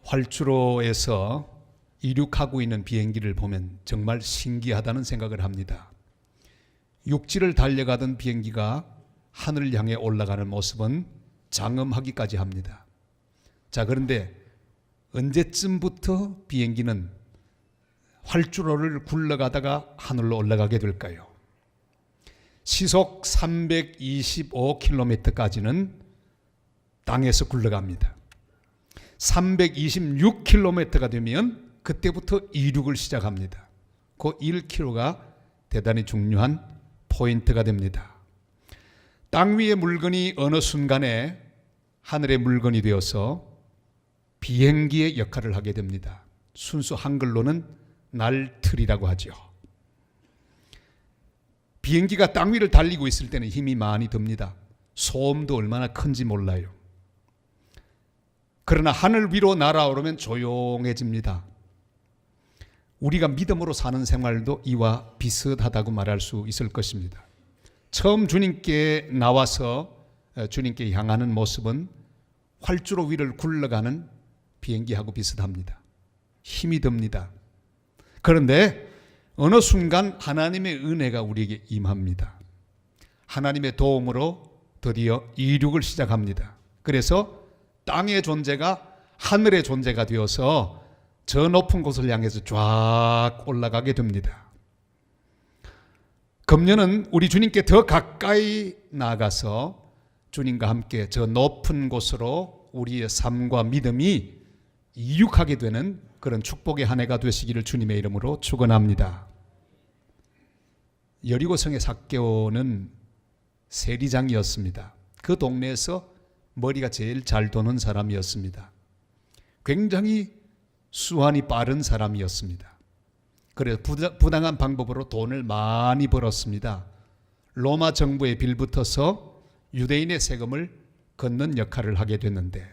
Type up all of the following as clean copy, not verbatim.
활주로에서 이륙하고 있는 비행기를 보면 정말 신기하다는 생각을 합니다. 육지를 달려가던 비행기가 하늘을 향해 올라가는 모습은 장엄하기까지 합니다. 자, 그런데 언제쯤부터 비행기는 활주로를 굴러가다가 하늘로 올라가게 될까요? 시속 325km까지는 땅에서 굴러갑니다. 326km가 되면 그때부터 이륙을 시작합니다. 그 1km가 대단히 중요한 포인트가 됩니다. 땅 위의 물건이 어느 순간에 하늘의 물건이 되어서 비행기의 역할을 하게 됩니다. 순수 한글로는 날틀이라고 하죠. 비행기가 땅 위를 달리고 있을 때는 힘이 많이 듭니다. 소음도 얼마나 큰지 몰라요. 그러나 하늘 위로 날아오르면 조용해집니다. 우리가 믿음으로 사는 생활도 이와 비슷하다고 말할 수 있을 것입니다. 처음 주님께 나와서 주님께 향하는 모습은 활주로 위를 굴러가는 비행기하고 비슷합니다. 힘이 듭니다. 그런데 어느 순간 하나님의 은혜가 우리에게 임합니다. 하나님의 도움으로 드디어 이륙을 시작합니다. 그래서 땅의 존재가 하늘의 존재가 되어서 저 높은 곳을 향해서 쫙 올라가게 됩니다. 금년은 우리 주님께 더 가까이 나아가서 주님과 함께 저 높은 곳으로 우리의 삶과 믿음이 이륙하게 되는 그런 축복의 한 해가 되시기를 주님의 이름으로 축원합니다. 여리고성의 삭개오는 세리장이었습니다. 그 동네에서 머리가 제일 잘 도는 사람이었습니다. 굉장히 수완이 빠른 사람이었습니다. 그래서 부당한 방법으로 돈을 많이 벌었습니다. 로마 정부에 빌붙어서 유대인의 세금을 걷는 역할을 하게 됐는데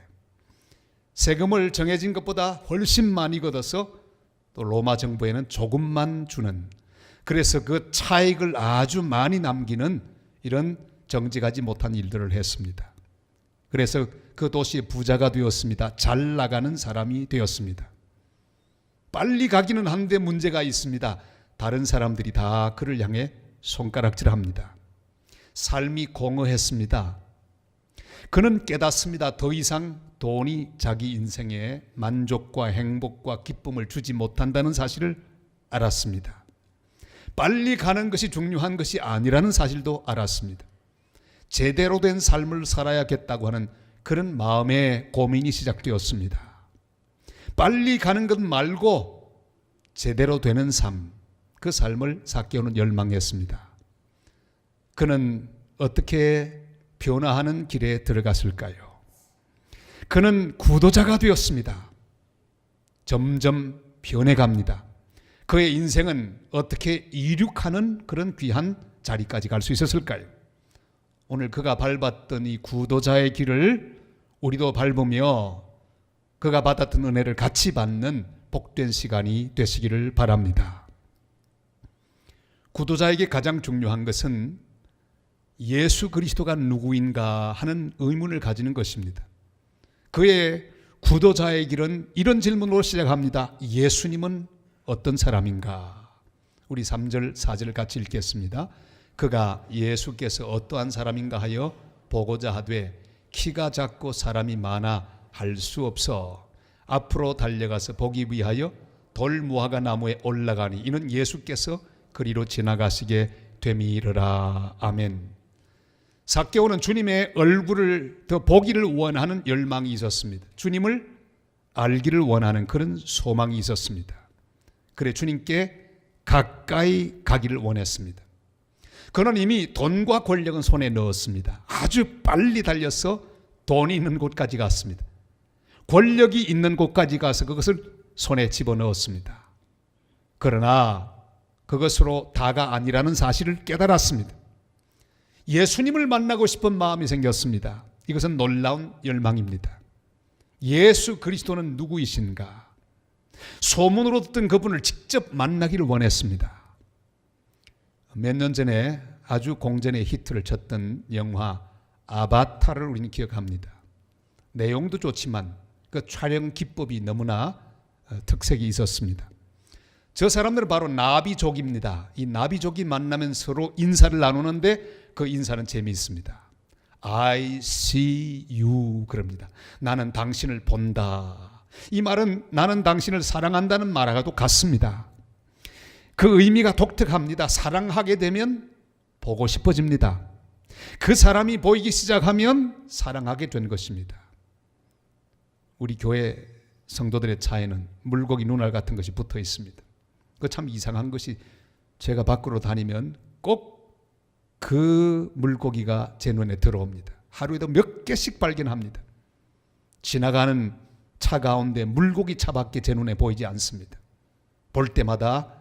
세금을 정해진 것보다 훨씬 많이 걷어서 또 로마 정부에는 조금만 주는, 그래서 그 차익을 아주 많이 남기는 이런 정직하지 못한 일들을 했습니다. 그래서 그 도시의 부자가 되었습니다. 잘 나가는 사람이 되었습니다. 빨리 가기는 한데 문제가 있습니다. 다른 사람들이 다 그를 향해 손가락질합니다. 삶이 공허했습니다. 그는 깨닫습니다. 더 이상 돈이 자기 인생에 만족과 행복과 기쁨을 주지 못한다는 사실을 알았습니다. 빨리 가는 것이 중요한 것이 아니라는 사실도 알았습니다. 제대로 된 삶을 살아야겠다고 하는 그런 마음의 고민이 시작되었습니다. 빨리 가는 것 말고 제대로 되는 삶, 그 삶을 삭개오는 열망했습니다. 그는 어떻게 변화하는 길에 들어갔을까요? 그는 구도자가 되었습니다. 점점 변해갑니다. 그의 인생은 어떻게 이륙하는 그런 귀한 자리까지 갈 수 있었을까요? 오늘 그가 밟았던 이 구도자의 길을 우리도 밟으며 그가 받았던 은혜를 같이 받는 복된 시간이 되시기를 바랍니다. 구도자에게 가장 중요한 것은 예수 그리스도가 누구인가 하는 의문을 가지는 것입니다. 그의 구도자의 길은 이런 질문으로 시작합니다. 예수님은 어떤 사람인가? 우리 3절 4절을 같이 읽겠습니다. 그가 예수께서 어떠한 사람인가 하여 보고자 하되 키가 작고 사람이 많아 할 수 없어 앞으로 달려가서 보기 위하여 돌무화과 나무에 올라가니 이는 예수께서 그리로 지나가시게 되미르라. 아멘. 삭개오는 주님의 얼굴을 더 보기를 원하는 열망이 있었습니다. 주님을 알기를 원하는 그런 소망이 있었습니다. 그래 주님께 가까이 가기를 원했습니다. 그는 이미 돈과 권력은 손에 넣었습니다. 아주 빨리 달려서 돈이 있는 곳까지 갔습니다. 권력이 있는 곳까지 가서 그것을 손에 집어넣었습니다. 그러나 그것으로 다가 아니라는 사실을 깨달았습니다. 예수님을 만나고 싶은 마음이 생겼습니다. 이것은 놀라운 열망입니다. 예수 그리스도는 누구이신가? 소문으로 듣던 그분을 직접 만나기를 원했습니다. 몇 년 전에 아주 공전의 히트를 쳤던 영화 아바타를 우리는 기억합니다. 내용도 좋지만 그 촬영 기법이 너무나 특색이 있었습니다. 저 사람들은 바로 나비족입니다. 이 나비족이 만나면 서로 인사를 나누는데 그 인사는 재미있습니다. I see you 그럽니다. 나는 당신을 본다. 이 말은 나는 당신을 사랑한다는 말하고도 같습니다. 그 의미가 독특합니다. 사랑하게 되면 보고 싶어집니다. 그 사람이 보이기 시작하면 사랑하게 된 것입니다. 우리 교회 성도들의 차에는 물고기 눈알 같은 것이 붙어 있습니다. 그 참 이상한 것이 제가 밖으로 다니면 꼭 그 물고기가 제 눈에 들어옵니다. 하루에도 몇 개씩 발견합니다. 지나가는 차 가운데 물고기 차밖에 제 눈에 보이지 않습니다. 볼 때마다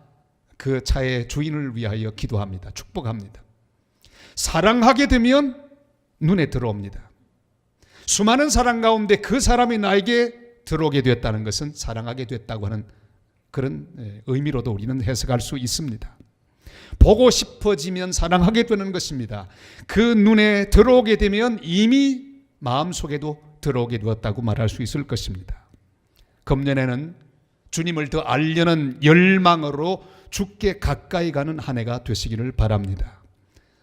그 차의 주인을 위하여 기도합니다. 축복합니다. 사랑하게 되면 눈에 들어옵니다. 수많은 사랑 가운데 그 사람이 나에게 들어오게 됐다는 것은 사랑하게 됐다고 하는 그런 의미로도 우리는 해석할 수 있습니다. 보고 싶어지면 사랑하게 되는 것입니다. 그 눈에 들어오게 되면 이미 마음속에도 들어오게 되었다고 말할 수 있을 것입니다. 금년에는 주님을 더 알려는 열망으로 주께 가까이 가는 한 해가 되시기를 바랍니다.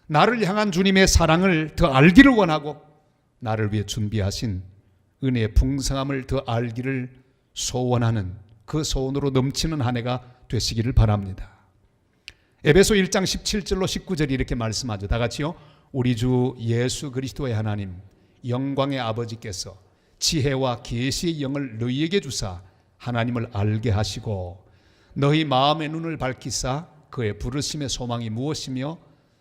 나를 향한 주님의 사랑을 더 알기를 원하고 나를 위해 준비하신 은혜의 풍성함을 더 알기를 소원하는 그 소원으로 넘치는 한 해가 되시기를 바랍니다. 에베소 1장 17절로 19절이 이렇게 말씀하죠. 다 같이요. 우리 주 예수 그리스도의 하나님 영광의 아버지께서 지혜와 계시의 영을 너희에게 주사 하나님을 알게 하시고 너희 마음의 눈을 밝히사 그의 부르심의 소망이 무엇이며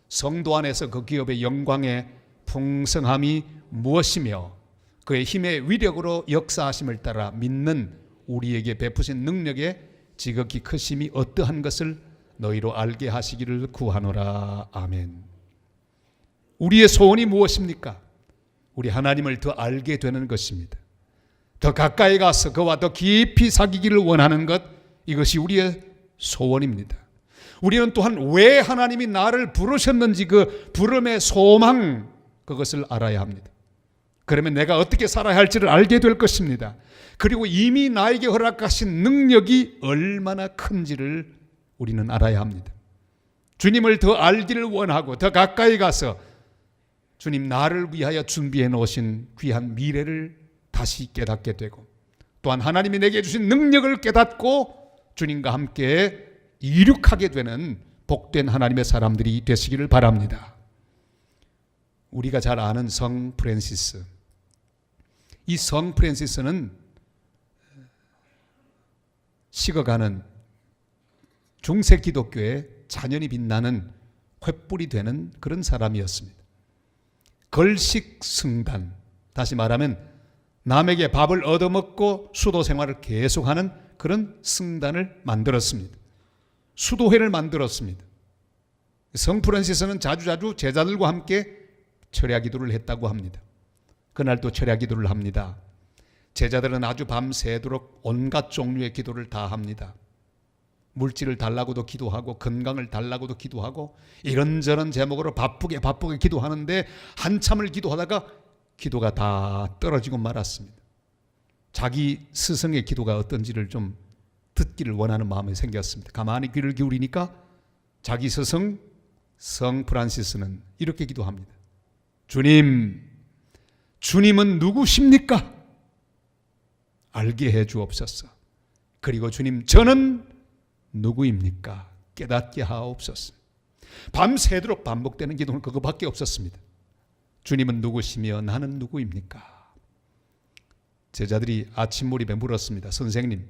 성도 안에서 그 기업의 영광의 풍성함이 무엇이며 그의 힘의 위력으로 역사하심을 따라 믿는 우리에게 베푸신 능력의 지극히 크심이 어떠한 것을 너희로 알게 하시기를 구하노라. 아멘. 우리의 소원이 무엇입니까? 우리 하나님을 더 알게 되는 것입니다. 더 가까이 가서 그와 더 깊이 사귀기를 원하는 것, 이것이 우리의 소원입니다. 우리는 또한 왜 하나님이 나를 부르셨는지 그 부름의 소망, 그것을 알아야 합니다. 그러면 내가 어떻게 살아야 할지를 알게 될 것입니다. 그리고 이미 나에게 허락하신 능력이 얼마나 큰지를 우리는 알아야 합니다. 주님을 더 알기를 원하고 더 가까이 가서 주님 나를 위하여 준비해 놓으신 귀한 미래를 다시 깨닫게 되고 또한 하나님이 내게 주신 능력을 깨닫고 주님과 함께 이룩하게 되는 복된 하나님의 사람들이 되시기를 바랍니다. 우리가 잘 아는 성 프란시스, 이 성 프란시스는 식어가는 중세 기독교의 잔연이 빛나는 횃불이 되는 그런 사람이었습니다. 걸식 승단, 다시 말하면 남에게 밥을 얻어먹고 수도 생활을 계속하는 그런 승단을 만들었습니다. 수도회를 만들었습니다. 성 프란시스는 자주자주 제자들과 함께 철야 기도를 했다고 합니다. 그날 또 철야 기도를 합니다. 제자들은 아주 밤새도록 온갖 종류의 기도를 다 합니다. 물질을 달라고도 기도하고 건강을 달라고도 기도하고 이런저런 제목으로 바쁘게 기도하는데 한참을 기도하다가 기도가 다 떨어지고 말았습니다. 자기 스승의 기도가 어떤지를 좀 듣기를 원하는 마음이 생겼습니다. 가만히 귀를 기울이니까 자기 스승 성 프란시스는 이렇게 기도합니다. 주님은 누구십니까? 알게 해 주옵소서. 그리고 주님, 저는 누구입니까? 깨닫게 하옵소서. 밤새도록 반복되는 기도는 그거밖에 없었습니다. 주님은 누구시며 나는 누구입니까? 제자들이 아침 몰입에 물었습니다. 선생님,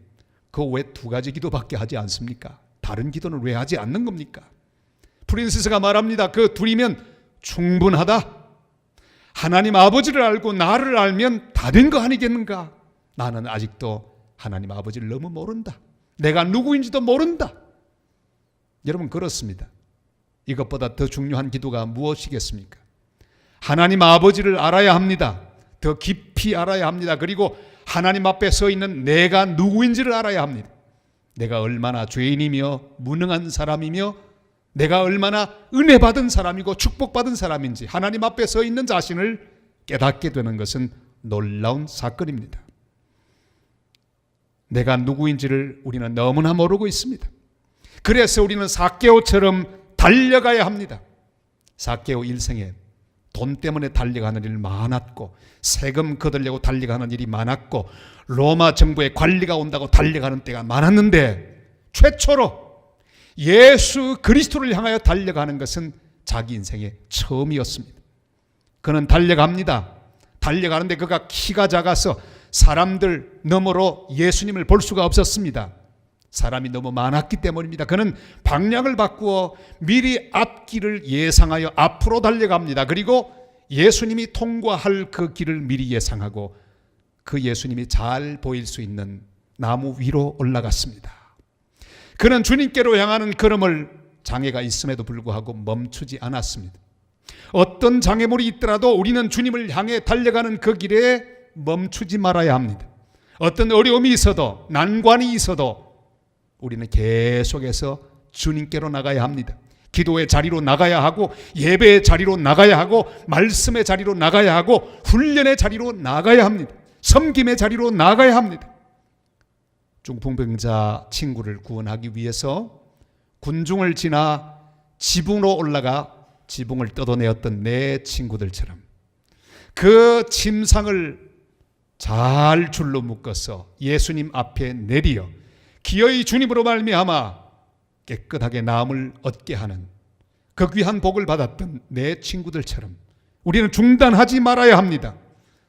그거 왜 두 가지 기도밖에 하지 않습니까? 다른 기도는 왜 하지 않는 겁니까? 프린시스가 말합니다. 그 둘이면 충분하다. 하나님 아버지를 알고 나를 알면 다 된 거 아니겠는가? 나는 아직도 하나님 아버지를 너무 모른다. 내가 누구인지도 모른다. 여러분, 그렇습니다. 이것보다 더 중요한 기도가 무엇이겠습니까? 하나님 아버지를 알아야 합니다. 더 깊이 알아야 합니다. 그리고 하나님 앞에 서 있는 내가 누구인지를 알아야 합니다. 내가 얼마나 죄인이며 무능한 사람이며 내가 얼마나 은혜 받은 사람이고 축복받은 사람인지 하나님 앞에 서 있는 자신을 깨닫게 되는 것은 놀라운 사건입니다. 내가 누구인지를 우리는 너무나 모르고 있습니다. 그래서 우리는 삭개오처럼 달려가야 합니다. 삭개오 일생에 돈 때문에 달려가는 일 많았고, 세금 거두려고 달려가는 일이 많았고, 로마 정부의 관리가 온다고 달려가는 때가 많았는데, 최초로 예수 그리스도를 향하여 달려가는 것은 자기 인생의 처음이었습니다. 그는 달려갑니다. 달려가는데 그가 키가 작아서 사람들 너머로 예수님을 볼 수가 없었습니다. 사람이 너무 많았기 때문입니다. 그는 방향을 바꾸어 미리 앞길을 예상하여 앞으로 달려갑니다. 그리고 예수님이 통과할 그 길을 미리 예상하고 그 예수님이 잘 보일 수 있는 나무 위로 올라갔습니다. 그는 주님께로 향하는 걸음을 장애가 있음에도 불구하고 멈추지 않았습니다. 어떤 장애물이 있더라도 우리는 주님을 향해 달려가는 그 길에 멈추지 말아야 합니다. 어떤 어려움이 있어도, 난관이 있어도 우리는 계속해서 주님께로 나가야 합니다. 기도의 자리로 나가야 하고, 예배의 자리로 나가야 하고, 말씀의 자리로 나가야 하고, 훈련의 자리로 나가야 합니다. 섬김의 자리로 나가야 합니다. 중풍병자 친구를 구원하기 위해서 군중을 지나 지붕으로 올라가 지붕을 뜯어내었던 내 친구들처럼 그 침상을 잘 줄로 묶어서 예수님 앞에 내리어 기어이 주님으로 말미암아 깨끗하게 나음을 얻게 하는 그 귀한 복을 받았던 내 친구들처럼 우리는 중단하지 말아야 합니다.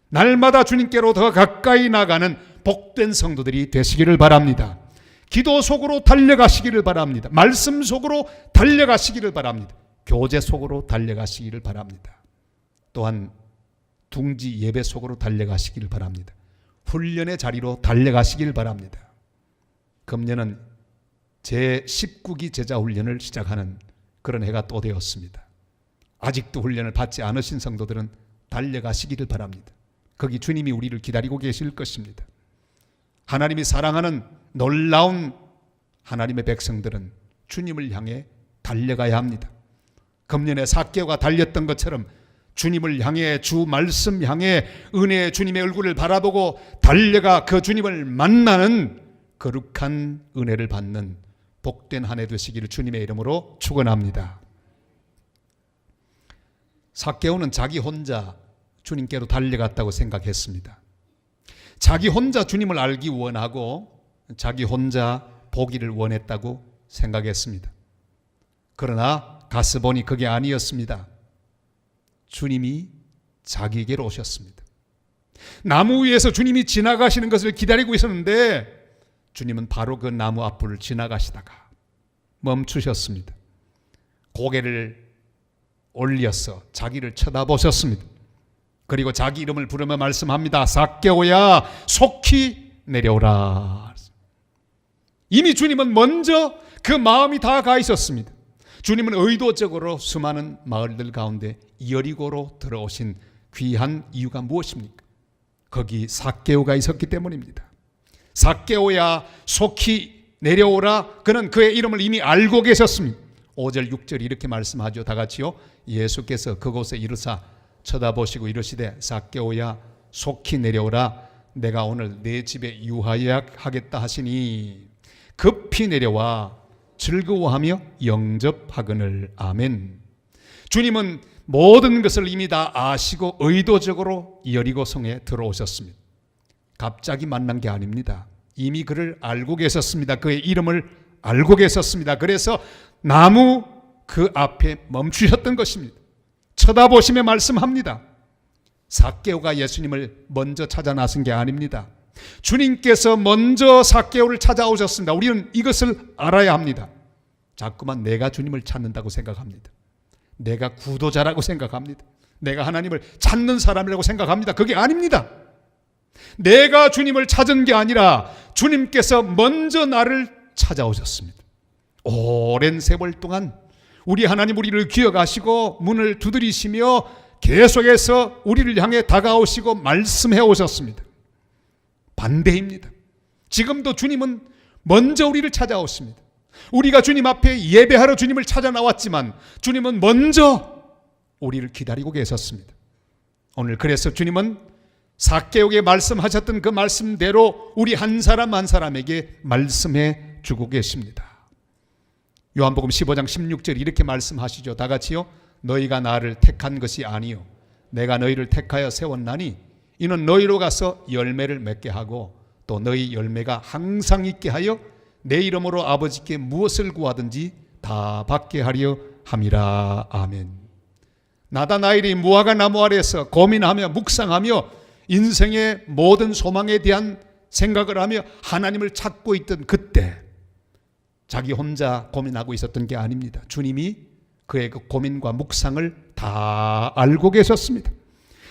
날마다 주님께로 더 가까이 나가는 복된 성도들이 되시기를 바랍니다. 기도 속으로 달려가시기를 바랍니다. 말씀 속으로 달려가시기를 바랍니다. 교제 속으로 달려가시기를 바랍니다. 또한 둥지 예배 속으로 달려가시기를 바랍니다. 훈련의 자리로 달려가시기를 바랍니다. 금년은 제19기 제자훈련을 시작하는 그런 해가 또 되었습니다. 아직도 훈련을 받지 않으신 성도들은 달려가시기를 바랍니다. 거기 주님이 우리를 기다리고 계실 것입니다. 하나님이 사랑하는 놀라운 하나님의 백성들은 주님을 향해 달려가야 합니다. 금년에 삭개오가 달렸던 것처럼 주님을 향해, 주 말씀 향해 은혜의 주님의 얼굴을 바라보고 달려가 그 주님을 만나는 거룩한 은혜를 받는 복된 한 해 되시기를 주님의 이름으로 축원합니다. 삭개오는 자기 혼자 주님께로 달려갔다고 생각했습니다. 자기 혼자 주님을 알기 원하고 자기 혼자 보기를 원했다고 생각했습니다. 그러나 가서 보니 그게 아니었습니다. 주님이 자기에게로 오셨습니다. 나무 위에서 주님이 지나가시는 것을 기다리고 있었는데 주님은 바로 그 나무 앞을 지나가시다가 멈추셨습니다. 고개를 올려서 자기를 쳐다보셨습니다. 그리고 자기 이름을 부르며 말씀합니다. 삭개오야, 속히 내려오라. 이미 주님은 먼저 그 마음이 다 가 있었습니다. 주님은 의도적으로 수많은 마을들 가운데 여리고로 들어오신 귀한 이유가 무엇입니까? 거기 삭개오가 있었기 때문입니다. 삭개오야, 속히 내려오라. 그는 그의 이름을 이미 알고 계셨습니다. 5절 6절 이렇게 말씀하죠. 다 같이요. 예수께서 그곳에 이르사 쳐다보시고 이르시되 삭개오야, 속히 내려오라. 내가 오늘 내 집에 유하여하겠다 하시니 급히 내려와 즐거워하며 영접하거늘. 아멘. 주님은 모든 것을 이미 다 아시고 의도적으로 여리고성에 들어오셨습니다. 갑자기 만난 게 아닙니다. 이미 그를 알고 계셨습니다. 그의 이름을 알고 계셨습니다. 그래서 나무 그 앞에 멈추셨던 것입니다. 쳐다보시며 말씀합니다. 삭개오가 예수님을 먼저 찾아 나선 게 아닙니다. 주님께서 먼저 삭개오를 찾아오셨습니다. 우리는 이것을 알아야 합니다. 자꾸만 내가 주님을 찾는다고 생각합니다. 내가 구도자라고 생각합니다. 내가 하나님을 찾는 사람이라고 생각합니다. 그게 아닙니다. 내가 주님을 찾은 게 아니라 주님께서 먼저 나를 찾아오셨습니다. 오랜 세월 동안 우리 하나님 우리를 기억하시고 문을 두드리시며 계속해서 우리를 향해 다가오시고 말씀해 오셨습니다. 반대입니다. 지금도 주님은 먼저 우리를 찾아오십니다. 우리가 주님 앞에 예배하러 주님을 찾아 나왔지만 주님은 먼저 우리를 기다리고 계셨습니다. 오늘 그래서 주님은 삭개오에게 말씀하셨던 그 말씀대로 우리 한 사람 한 사람에게 말씀해 주고 계십니다. 요한복음 15장 16절 이렇게 말씀하시죠. 다 같이요. 너희가 나를 택한 것이 아니요 내가 너희를 택하여 세웠나니 이는 너희로 가서 열매를 맺게 하고 또 너희 열매가 항상 있게 하여 내 이름으로 아버지께 무엇을 구하든지 다 받게 하려 함이라. 아멘. 나다나엘이 무화과 나무 아래에서 고민하며 묵상하며 인생의 모든 소망에 대한 생각을 하며 하나님을 찾고 있던 그때 자기 혼자 고민하고 있었던 게 아닙니다. 주님이 그의 그 고민과 묵상을 다 알고 계셨습니다.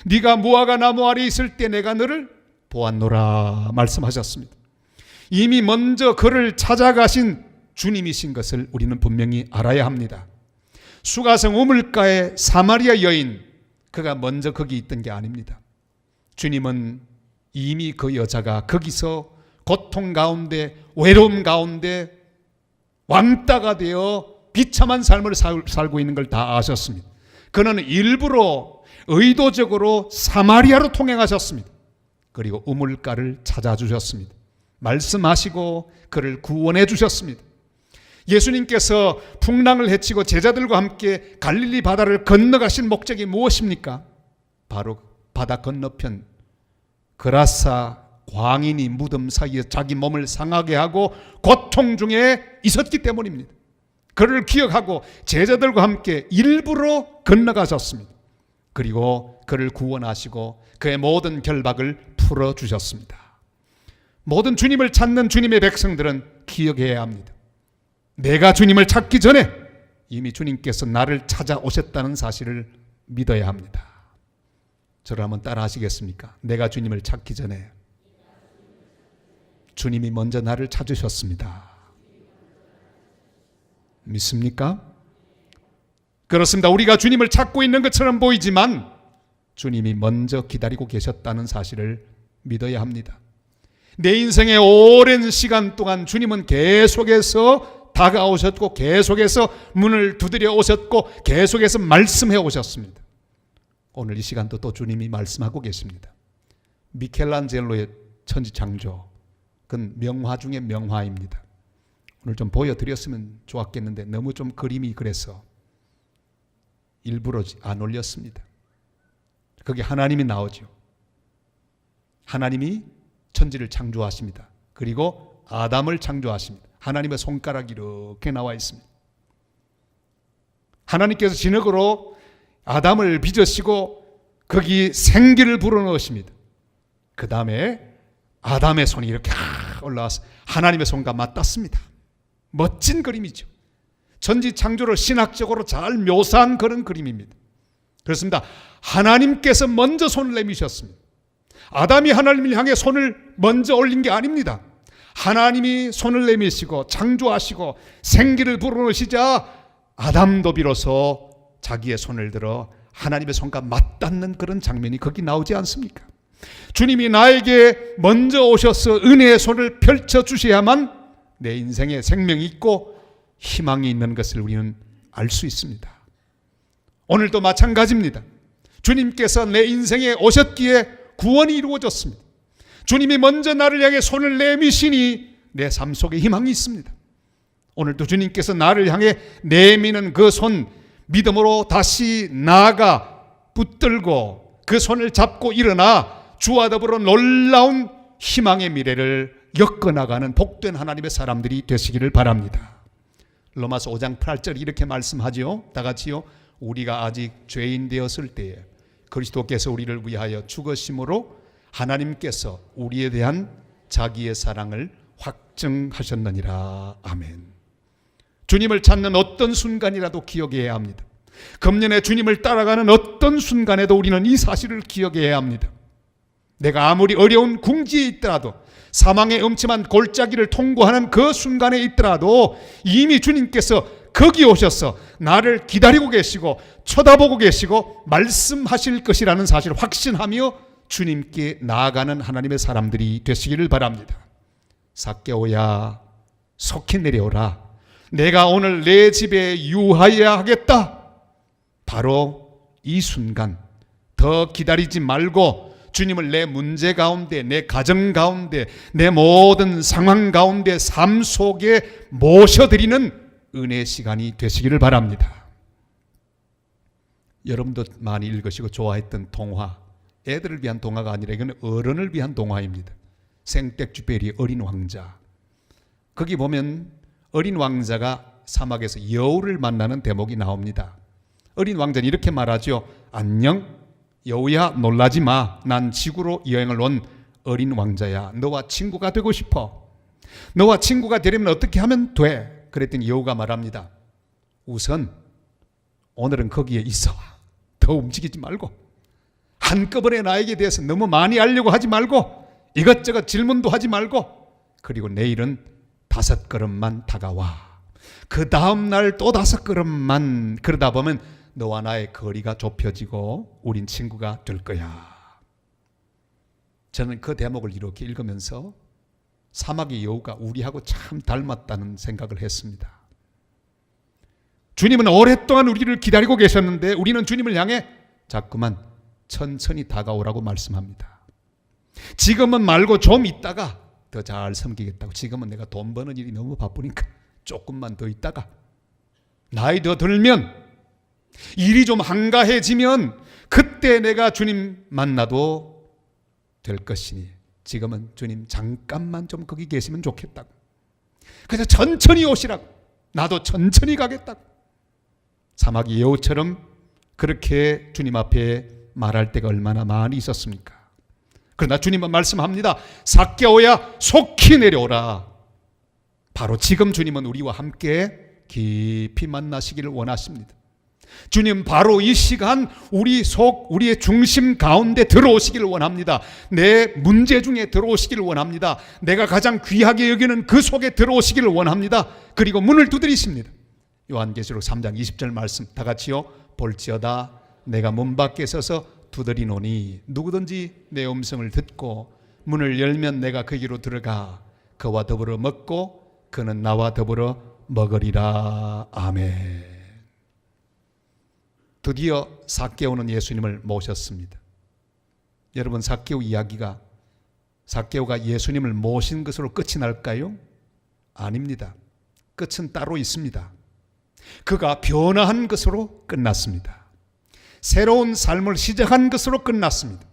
네가 무화과 나무 아래에 있을 때 내가 너를 보았노라 말씀하셨습니다. 이미 먼저 그를 찾아가신 주님이신 것을 우리는 분명히 알아야 합니다. 수가성 우물가의 사마리아 여인, 그가 먼저 거기 있던 게 아닙니다. 주님은 이미 그 여자가 거기서 고통 가운데 외로움 가운데 왕따가 되어 비참한 삶을 살고 있는 걸 다 아셨습니다. 그는 일부러 의도적으로 사마리아로 통행하셨습니다. 그리고 우물가를 찾아주셨습니다. 말씀하시고 그를 구원해 주셨습니다. 예수님께서 풍랑을 헤치고 제자들과 함께 갈릴리 바다를 건너가신 목적이 무엇입니까? 바로 바다 건너편 그라사 광인이 무덤 사이에 자기 몸을 상하게 하고 고통 중에 있었기 때문입니다. 그를 기억하고 제자들과 함께 일부러 건너가셨습니다. 그리고 그를 구원하시고 그의 모든 결박을 풀어주셨습니다. 모든 주님을 찾는 주님의 백성들은 기억해야 합니다. 내가 주님을 찾기 전에 이미 주님께서 나를 찾아오셨다는 사실을 믿어야 합니다. 저를 한번 따라 하시겠습니까? 내가 주님을 찾기 전에 주님이 먼저 나를 찾으셨습니다. 믿습니까? 그렇습니다. 우리가 주님을 찾고 있는 것처럼 보이지만 주님이 먼저 기다리고 계셨다는 사실을 믿어야 합니다. 내 인생의 오랜 시간 동안 주님은 계속해서 다가오셨고 계속해서 문을 두드려 오셨고 계속해서 말씀해 오셨습니다. 오늘 이 시간도 또 주님이 말씀하고 계십니다. 미켈란젤로의 천지창조, 그건 명화 중에 명화입니다. 오늘 좀 보여드렸으면 좋았겠는데 너무 좀 그림이 그래서 일부러 안 올렸습니다. 거기 하나님이 나오죠. 하나님이 천지를 창조하십니다. 그리고 아담을 창조하십니다. 하나님의 손가락이 이렇게 나와 있습니다. 하나님께서 진흙으로 아담을 빚으시고 거기 생기를 불어넣으십니다. 그 다음에 아담의 손이 이렇게 올라와서 하나님의 손과 맞닿습니다. 멋진 그림이죠. 천지 창조를 신학적으로 잘 묘사한 그런 그림입니다. 그렇습니다. 하나님께서 먼저 손을 내미셨습니다. 아담이 하나님을 향해 손을 먼저 올린 게 아닙니다. 하나님이 손을 내미시고 창조하시고 생기를 불어넣으시자 아담도 비로소 자기의 손을 들어 하나님의 손과 맞닿는 그런 장면이 거기 나오지 않습니까? 주님이 나에게 먼저 오셔서 은혜의 손을 펼쳐주셔야만 내 인생에 생명이 있고 희망이 있는 것을 우리는 알 수 있습니다. 오늘도 마찬가지입니다. 주님께서 내 인생에 오셨기에 구원이 이루어졌습니다. 주님이 먼저 나를 향해 손을 내미시니 내 삶 속에 희망이 있습니다. 오늘도 주님께서 나를 향해 내미는 그 손 믿음으로 다시 나아가 붙들고 그 손을 잡고 일어나 주와 더불어 놀라운 희망의 미래를 엮어나가는 복된 하나님의 사람들이 되시기를 바랍니다. 로마서 5장 8절 이렇게 말씀하지요. 다 같이요. 우리가 아직 죄인 되었을 때에 그리스도께서 우리를 위하여 죽으심으로 하나님께서 우리에 대한 자기의 사랑을 확증하셨느니라. 아멘. 주님을 찾는 어떤 순간이라도 기억해야 합니다. 금년에 주님을 따라가는 어떤 순간에도 우리는 이 사실을 기억해야 합니다. 내가 아무리 어려운 궁지에 있더라도 사망의 음침한 골짜기를 통과하는 그 순간에 있더라도 이미 주님께서 거기 오셔서 나를 기다리고 계시고 쳐다보고 계시고 말씀하실 것이라는 사실을 확신하며 주님께 나아가는 하나님의 사람들이 되시기를 바랍니다. 삭개오야 속히 내려오라. 내가 오늘 내 집에 유하여야 하겠다. 바로 이 순간 더 기다리지 말고 주님을 내 문제 가운데, 내 가정 가운데, 내 모든 상황 가운데 삶 속에 모셔드리는 은혜의 시간이 되시기를 바랍니다. 여러분도 많이 읽으시고 좋아했던 동화, 애들을 위한 동화가 아니라 이건 어른을 위한 동화입니다. 생텍쥐페리의 어린 왕자. 거기 보면 어린 왕자가 사막에서 여우를 만나는 대목이 나옵니다. 어린 왕자는 이렇게 말하죠. 안녕, 여우야, 놀라지 마. 난 지구로 여행을 온 어린 왕자야. 너와 친구가 되고 싶어. 너와 친구가 되려면 어떻게 하면 돼? 그랬더니 여우가 말합니다. 우선 오늘은 거기에 있어. 더 움직이지 말고, 한꺼번에 나에게 대해서 너무 많이 알려고 하지 말고, 이것저것 질문도 하지 말고, 그리고 내일은 5걸음만 다가와. 그 다음날 또 5걸음만. 그러다 보면 너와 나의 거리가 좁혀지고 우린 친구가 될 거야. 저는 그 대목을 이렇게 읽으면서 사막의 여우가 우리하고 참 닮았다는 생각을 했습니다. 주님은 오랫동안 우리를 기다리고 계셨는데 우리는 주님을 향해 자꾸만 천천히 다가오라고 말씀합니다. 지금은 말고 좀 있다가 더 잘 섬기겠다고. 지금은 내가 돈 버는 일이 너무 바쁘니까 조금만 더 있다가, 나이 더 들면, 일이 좀 한가해지면 그때 내가 주님 만나도 될 것이니 지금은 주님 잠깐만 좀 거기 계시면 좋겠다고. 그래서 천천히 오시라고. 나도 천천히 가겠다고. 사막의 여우처럼 그렇게 주님 앞에 말할 때가 얼마나 많이 있었습니까? 그러나 주님은 말씀합니다. 삭개오야, 속히 내려오라. 바로 지금 주님은 우리와 함께 깊이 만나시기를 원하십니다. 주님 바로 이 시간 우리의 중심 가운데 들어오시기를 원합니다. 내 문제 중에 들어오시기를 원합니다. 내가 가장 귀하게 여기는 그 속에 들어오시기를 원합니다. 그리고 문을 두드리십니다. 요한계시록 3장 20절 말씀 다 같이요. 볼지어다 내가 문 밖에 서서 두드리노니 누구든지 내 음성을 듣고 문을 열면 내가 거기로 들어가 그와 더불어 먹고 그는 나와 더불어 먹으리라. 아멘. 드디어 삭개오는 예수님을 모셨습니다. 여러분, 삭개오 이야기가 삭개오가 예수님을 모신 것으로 끝이 날까요? 아닙니다. 끝은 따로 있습니다. 그가 변화한 것으로 끝났습니다. 새로운 삶을 시작한 것으로 끝났습니다.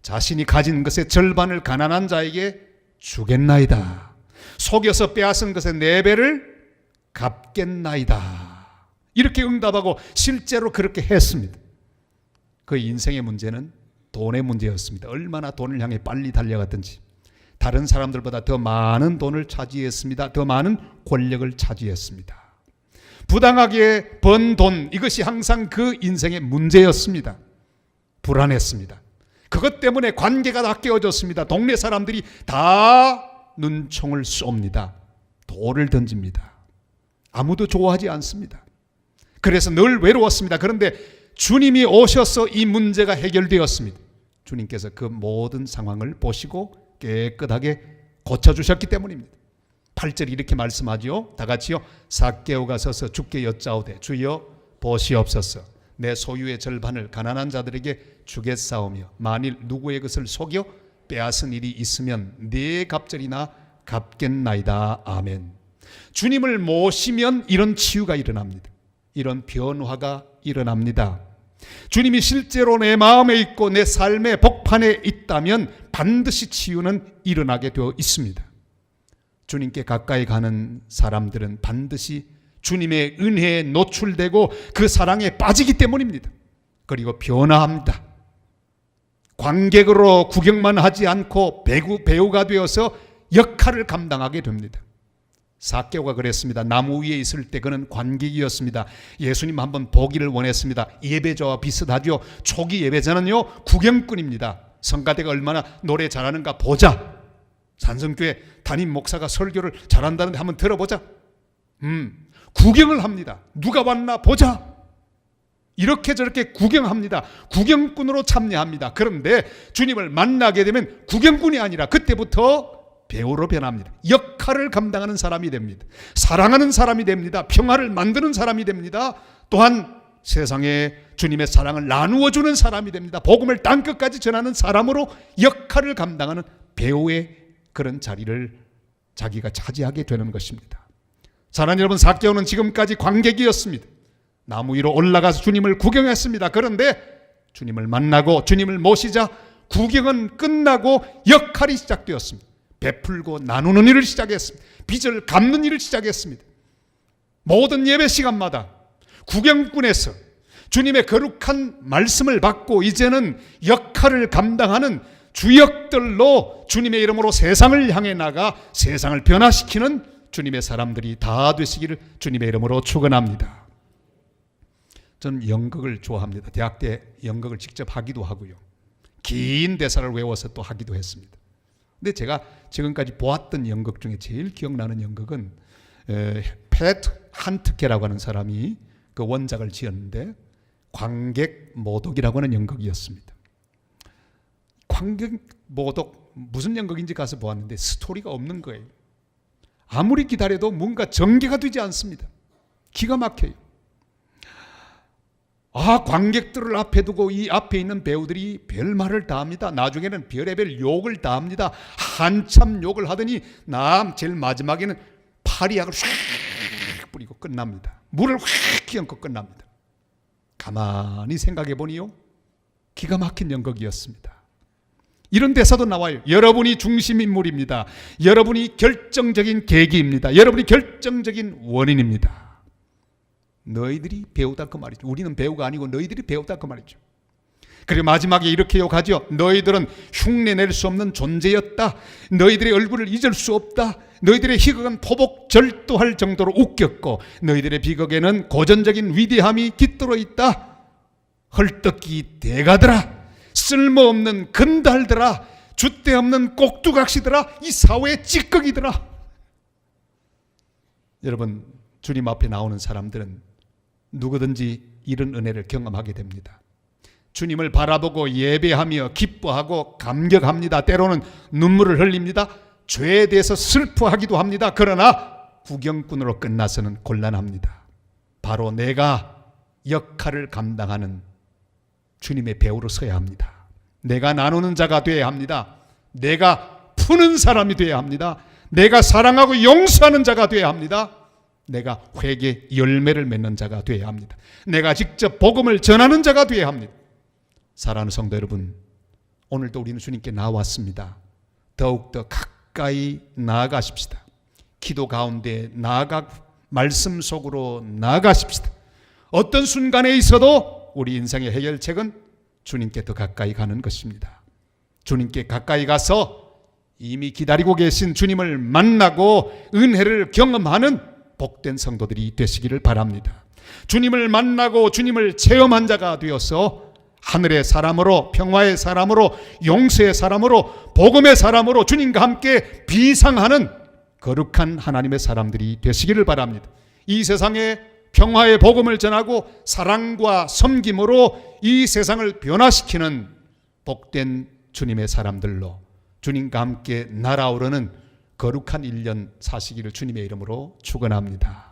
자신이 가진 것의 절반을 가난한 자에게 주겠나이다. 속여서 빼앗은 것의 4배를 갚겠나이다. 이렇게 응답하고 실제로 그렇게 했습니다. 그 인생의 문제는 돈의 문제였습니다. 얼마나 돈을 향해 빨리 달려갔든지 다른 사람들보다 더 많은 돈을 차지했습니다. 더 많은 권력을 차지했습니다. 부당하게 번 돈, 이것이 항상 그 인생의 문제였습니다. 불안했습니다. 그것 때문에 관계가 다 깨어졌습니다. 동네 사람들이 다 눈총을 쏩니다. 돌을 던집니다. 아무도 좋아하지 않습니다. 그래서 늘 외로웠습니다. 그런데 주님이 오셔서 이 문제가 해결되었습니다. 주님께서 그 모든 상황을 보시고 깨끗하게 고쳐주셨기 때문입니다. 8절 이렇게 말씀하죠. 다 같이요. 삭개오가 서서 주께 여짜오되 주여 보시옵소서. 내 소유의 절반을 가난한 자들에게 주겠사오며 만일 누구의 것을 속여 빼앗은 일이 있으면 네 갑절이나 갚겠나이다. 아멘. 주님을 모시면 이런 치유가 일어납니다. 이런 변화가 일어납니다. 주님이 실제로 내 마음에 있고 내 삶의 복판에 있다면 반드시 치유는 일어나게 되어 있습니다. 주님께 가까이 가는 사람들은 반드시 주님의 은혜에 노출되고 그 사랑에 빠지기 때문입니다. 그리고 변화합니다. 관객으로 구경만 하지 않고 배우가 되어서 역할을 감당하게 됩니다. 삭개오가 그랬습니다. 나무 위에 있을 때 그는 관객이었습니다. 예수님 한번 보기를 원했습니다. 예배자와 비슷하죠. 초기 예배자는요 구경꾼입니다. 성가대가 얼마나 노래 잘하는가 보자. 산성교회 담임 목사가 설교를 잘한다는데 한번 들어보자. 구경을 합니다. 누가 왔나 보자. 이렇게 저렇게 구경합니다. 구경꾼으로 참여합니다. 그런데 주님을 만나게 되면 구경꾼이 아니라 그때부터 배우로 변합니다. 역할을 감당하는 사람이 됩니다. 사랑하는 사람이 됩니다. 평화를 만드는 사람이 됩니다. 또한 세상에 주님의 사랑을 나누어 주는 사람이 됩니다. 복음을 땅끝까지 전하는 사람으로 역할을 감당하는 배우의 그런 자리를 자기가 차지하게 되는 것입니다. 사랑하는 여러분, 삭개오는 지금까지 관객이었습니다. 나무 위로 올라가서 주님을 구경했습니다. 그런데 주님을 만나고 주님을 모시자 구경은 끝나고 역할이 시작되었습니다. 베풀고 나누는 일을 시작했습니다. 빚을 갚는 일을 시작했습니다. 모든 예배 시간마다 구경꾼에서 주님의 거룩한 말씀을 받고 이제는 역할을 감당하는 주역들로 주님의 이름으로 세상을 향해 나가 세상을 변화시키는 주님의 사람들이 다 되시기를 주님의 이름으로 축원합니다. 저는 연극을 좋아합니다. 대학 때 연극을 직접 하기도 하고요. 긴 대사를 외워서 또 하기도 했습니다. 근데 제가 지금까지 보았던 연극 중에 제일 기억나는 연극은 패트 한트케라고 하는 사람이 그 원작을 지었는데 관객 모독이라고 하는 연극이었습니다. 관객 모독 무슨 연극인지 가서 보았는데 스토리가 없는 거예요. 아무리 기다려도 뭔가 전개가 되지 않습니다. 기가 막혀요. 관객들을 앞에 두고 이 앞에 있는 배우들이 별말을 다 합니다. 나중에는 별의별 욕을 다 합니다. 한참 욕을 하더니 제일 마지막에는 파리약을 휙 뿌리고 끝납니다. 물을 휙 끼얹고 끝납니다. 가만히 생각해 보니요, 기가 막힌 연극이었습니다. 이런 대사도 나와요. 여러분이 중심 인물입니다. 여러분이 결정적인 계기입니다. 여러분이 결정적인 원인입니다. 너희들이 배우다 그 말이죠. 우리는 배우가 아니고 너희들이 배우다 그 말이죠. 그리고 마지막에 이렇게 욕하죠. 너희들은 흉내낼 수 없는 존재였다. 너희들의 얼굴을 잊을 수 없다. 너희들의 희극은 포복절도할 정도로 웃겼고 너희들의 비극에는 고전적인 위대함이 깃들어 있다. 헐떡이 대가들아, 쓸모없는 근달들아, 줏대없는 꼭두각시들아, 이 사회의 찌꺼기들아. 여러분, 주님 앞에 나오는 사람들은 누구든지 이런 은혜를 경험하게 됩니다. 주님을 바라보고 예배하며 기뻐하고 감격합니다. 때로는 눈물을 흘립니다. 죄에 대해서 슬퍼하기도 합니다. 그러나 구경꾼으로 끝나서는 곤란합니다. 바로 내가 역할을 감당하는 주님의 배우로 서야 합니다. 내가 나누는 자가 되어야 합니다. 내가 푸는 사람이 되어야 합니다. 내가 사랑하고 용서하는 자가 되어야 합니다. 내가 회개 열매를 맺는 자가 되어야 합니다. 내가 직접 복음을 전하는 자가 되어야 합니다. 사랑하는 성도 여러분, 오늘도 우리는 주님께 나왔습니다. 더욱더 가까이 나아가십시다. 기도 가운데 말씀 속으로 나아가십시다. 어떤 순간에 있어도 우리 인생의 해결책은 주님께 더 가까이 가는 것입니다. 주님께 가까이 가서 이미 기다리고 계신 주님을 만나고 은혜를 경험하는 복된 성도들이 되시기를 바랍니다. 주님을 만나고 주님을 체험한 자가 되어서 하늘의 사람으로, 평화의 사람으로, 용서의 사람으로, 복음의 사람으로 주님과 함께 비상하는 거룩한 하나님의 사람들이 되시기를 바랍니다. 이 세상에 평화의 복음을 전하고 사랑과 섬김으로 이 세상을 변화시키는 복된 주님의 사람들로 주님과 함께 날아오르는 거룩한 1년 사시기를 주님의 이름으로 축원합니다.